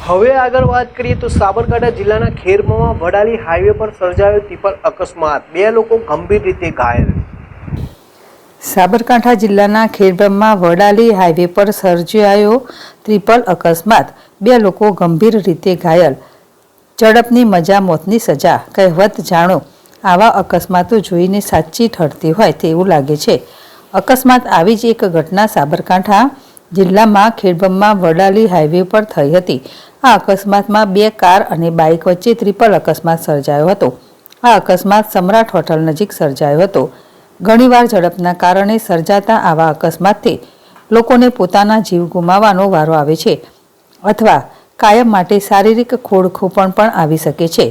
હવે આગળ વાત કરીએ તો સાબરકાંઠા જિલ્લાના ખેરબામાં વડાલી હાઈવે પર સર્જાયો ત્રિપલ અકસ્માત, 2 લોકો ગંભીર રીતે ઘાયલ। સાબરકાંઠા જિલ્લાના ખેરબામાં વડાલી હાઈવે પર સર્જાયો ત્રિપલ અકસ્માત, 2 લોકો ગંભીર રીતે ઘાયલ। ઝડપની મજા મોતની સજા, કહેવત જાણો। આવા અકસ્માતો જોઈને સાચી ઠરતી હોય તેવું લાગે છે। અકસ્માત આવી જ એક ઘટના સાબરકાંઠા જિલ્લામાં ખેરબામાં વડાલી હાઈવે પર થઈ હતી। આ અકસ્માતમાં 2 કાર અને બાઇક વચ્ચે ત્રિપલ અકસ્માત સર્જાયો હતો। આ અકસ્માત સમ્રાટ હોટલ નજીક સર્જાયો હતો। ઘણીવાર ઝડપના કારણે સર્જાતા આવા અકસ્માતથી લોકોને પોતાના જીવ ગુમાવવાનો વારો આવે છે અથવા કાયમ માટે શારીરિક ખોડખોપણ પણ આવી શકે છે।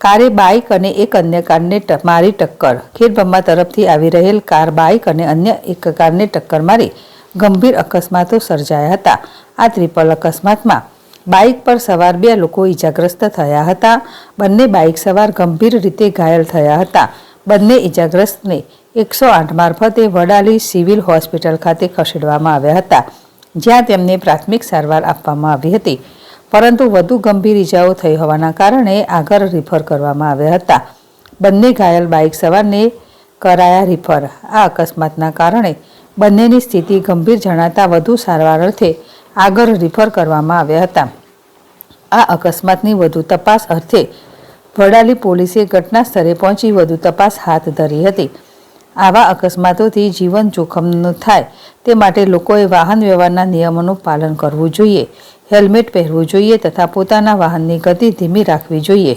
કારે બાઇક અને એક અન્ય કારને મારી ટક્કર, ખેરબામાં તરફથી આવી રહેલ કાર બાઇક અને અન્ય એક કારને ટક્કર મારી ગંભીર અકસ્માતો સર્જાયા હતા। આ ત્રિપલ અકસ્માતમાં બાઇક પર સવાર 2 લોકો ઇજાગ્રસ્ત થયા હતા। બંને બાઇક સવાર ગંભીર રીતે ઘાયલ થયા હતા। બંને ઇજાગ્રસ્તને 108 મારફતે વડાલી સિવિલ હોસ્પિટલ ખાતે ખસેડવામાં આવ્યા હતા, જ્યાં તેમને પ્રાથમિક સારવાર આપવામાં આવી હતી, પરંતુ વધુ ગંભીર ઇજાઓ થઈ હોવાના કારણે આગળ રિફર કરવામાં આવ્યા હતા। બંને ઘાયલ બાઇક સવારને કરાયા રિફર। આ અકસ્માતના કારણે બંનેની સ્થિતિ ગંભીર જણાતા વધુ સારવાર અર્થે આગળ રિફર કરવામાં આવ્યા હતા। આ અકસ્માતની વધુ તપાસ અર્થે વડાલી પોલીસે ઘટના સ્થળે પહોંચી વધુ તપાસ હાથ ધરી હતી। આવા અકસ્માતોથી જીવન જોખમ ન થાય તે માટે લોકોએ વાહન વ્યવહારના નિયમોનું પાલન કરવું જોઈએ, હેલ્મેટ પહેરવું જોઈએ તથા પોતાના વાહનની ગતિ ધીમી રાખવી જોઈએ।